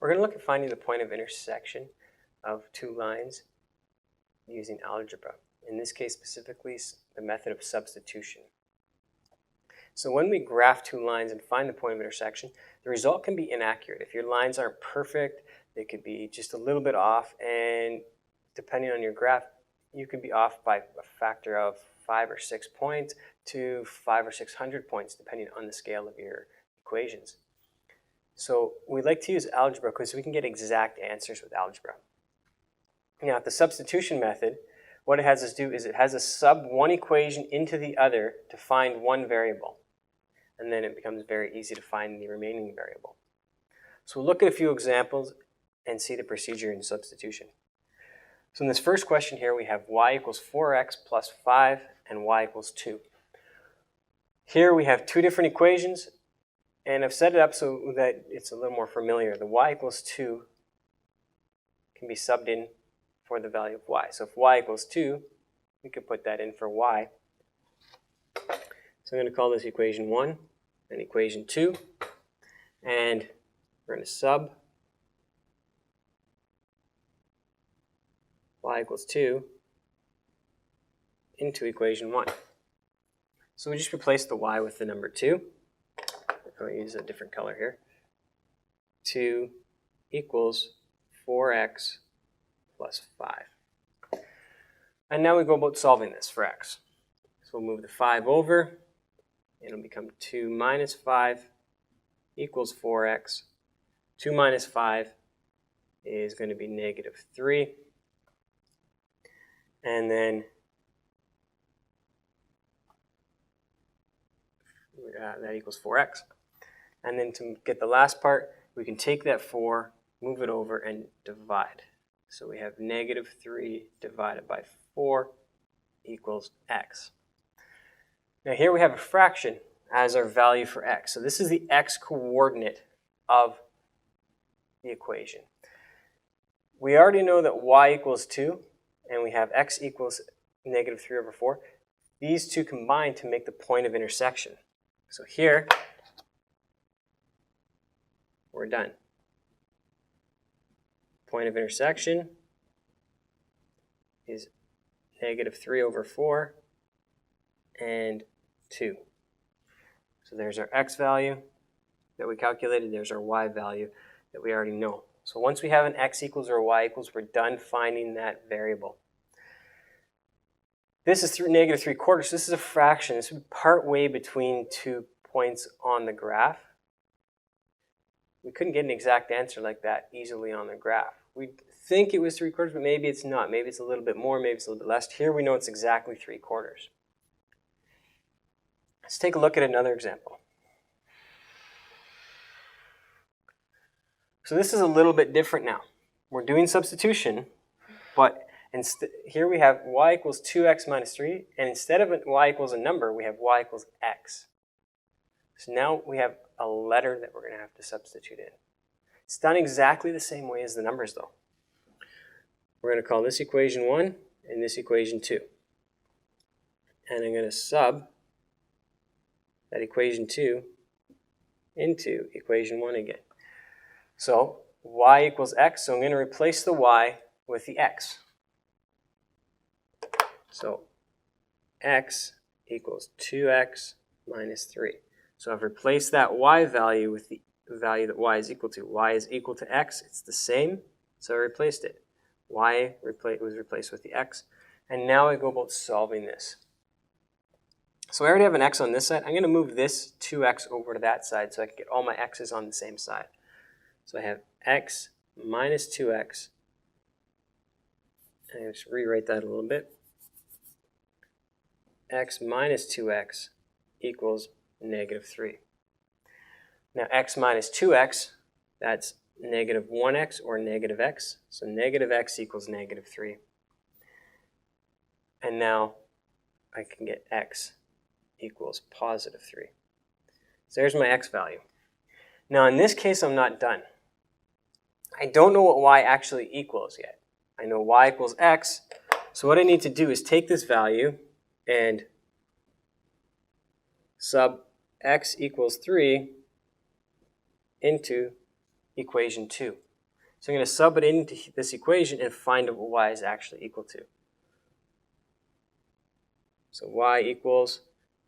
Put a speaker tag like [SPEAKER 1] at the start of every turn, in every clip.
[SPEAKER 1] We're going to look at finding the point of intersection of two lines using algebra. In this case specifically, the method of substitution. So when we graph two lines and find the point of intersection, the result can be inaccurate. If your lines aren't perfect, they could be just a little bit off, and depending on your graph, you could be off by a factor of 5 or 6 points to 500 or 600 points, depending on the scale of your equations. So we like to use algebra because we can get exact answers with algebra. Now, the substitution method, what it has us do is it has us sub one equation into the other to find one variable. And then it becomes very easy to find the remaining variable. So we'll look at a few examples and see the procedure in substitution. So in this first question here, we have y equals 4x plus 5 and y equals 2. Here we have two different equations, and I've set it up so that it's a little more familiar. The y equals 2 can be subbed in for the value of y. So if y equals 2, we could put that in for y. So I'm going to call this equation 1 and equation 2, and we're going to sub y equals 2 into equation 1. So we just replace the y with the number 2. I'll use a different color here. 2 equals 4x plus 5. And now we go about solving this for x. So we'll move the 5 over. It'll become 2 minus 5 equals 4x. 2 minus 5 is going to be negative 3. And then that equals 4x. And then to get the last part, we can take that 4, move it over, and divide. So we have negative 3 divided by 4 equals x. Now here we have a fraction as our value for x. So this is the x coordinate of the equation. We already know that y equals 2, and we have x equals negative 3 over 4. These two combine to make the point of intersection. So here, we're done. Point of intersection is negative 3 over 4 and 2. So there's our x value that we calculated. There's our y value that we already know. So once we have an x equals or a y equals, we're done finding that variable. This is negative 3/4. This is a fraction. This would be part way between 2 points on the graph. We couldn't get an exact answer like that easily on the graph. We think it was 3/4, but maybe it's not. Maybe it's a little bit more, maybe it's a little bit less. Here we know it's exactly 3/4. Let's take a look at another example. So this is a little bit different now. We're doing substitution, but here we have y equals 2x minus 3, and instead of y equals a number, we have y equals x. So now we have a letter that we're going to have to substitute in. It's done exactly the same way as the numbers, though. We're going to call this equation 1 and this equation 2. And I'm going to sub that equation 2 into equation 1 again. So y equals x, so I'm going to replace the y with the x. So x equals 2x minus 3. So I've replaced that y value with the value that y is equal to. Y is equal to x. It's the same, so I replaced it. Y was replaced with the x. And now I go about solving this. So I already have an x on this side. I'm going to move this 2x over to that side so I can get all my x's on the same side. So I have x minus 2x. And I just rewrite that a little bit. X minus 2x equals negative 3. Now x minus 2x, that's negative 1x or negative x. So negative x equals negative 3. And now I can get x equals positive 3. So there's my x value. Now in this case, I'm not done. I don't know what y actually equals yet. I know y equals x. So what I need to do is take this value and sub x equals 3 into equation 2. So I'm going to sub it into this equation and find out what y is actually equal to. So y equals,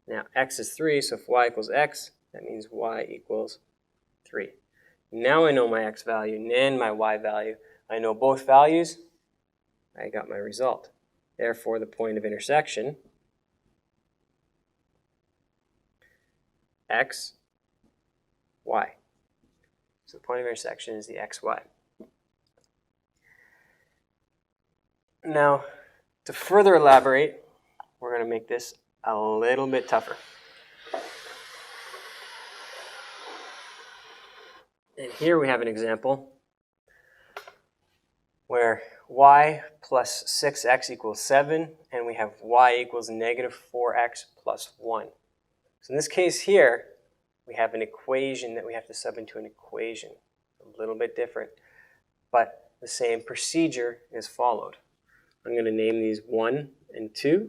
[SPEAKER 1] now x is 3, so if y equals x, that means y equals 3. Now I know my x value and my y value. I know both values. I got my result. Therefore, the point of intersection, x, y. So the point of intersection is the xy. Now, to further elaborate, we're going to make this a little bit tougher. And here we have an example where y plus 6x equals 7, and we have y equals negative 4x plus 1. So in this case here, we have an equation that we have to sub into an equation. A little bit different, but the same procedure is followed. I'm going to name these 1 and 2,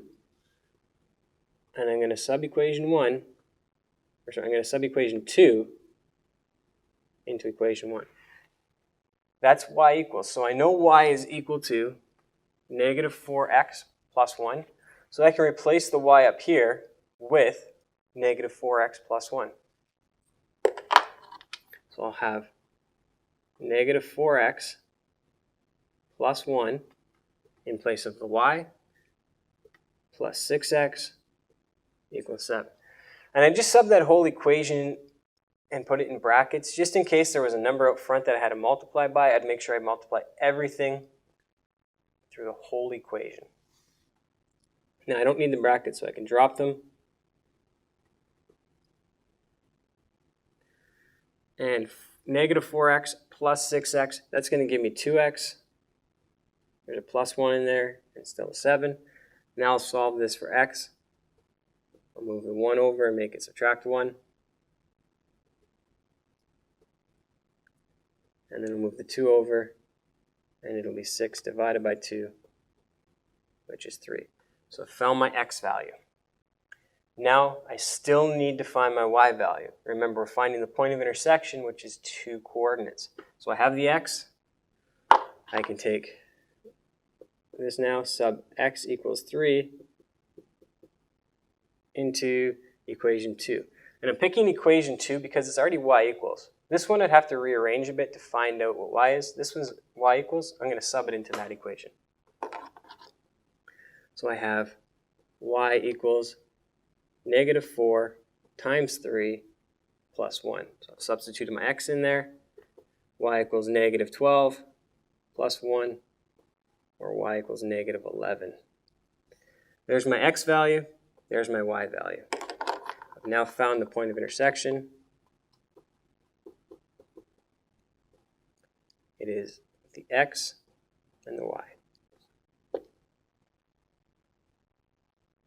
[SPEAKER 1] and I'm going to sub equation 1, or sorry, I'm going to sub equation 2 into equation 1. That's y equals. So I know y is equal to negative 4x plus 1. So I can replace the y up here with negative 4x plus 1. So I'll have negative 4x plus 1 in place of the y plus 6x equals 7. And I just subbed that whole equation and put it in brackets. Just in case there was a number out front that I had to multiply by, I'd make sure I multiply everything through the whole equation. Now I don't need the brackets, so I can drop them. And negative 4x plus 6x, that's going to give me 2x. There's a plus 1 in there, and still a 7. Now I'll solve this for x. I'll move the 1 over and make it subtract 1. And then I'll move the 2 over, and it'll be 6 divided by 2, which is 3. So I found my x value. Now I still need to find my y value. Remember, we're finding the point of intersection, which is 2 coordinates. So I have the x. I can take this now, sub x equals 3 into equation 2. And I'm picking equation 2 because it's already y equals. This one I'd have to rearrange a bit to find out what y is. This one's y equals. I'm going to sub it into that equation. So I have y equals negative 4 times 3 plus 1. So I've substituted my x in there. Y equals negative 12 plus 1, or y equals negative 11. There's my x value. There's my y value. I've now found the point of intersection. It is the x and the y.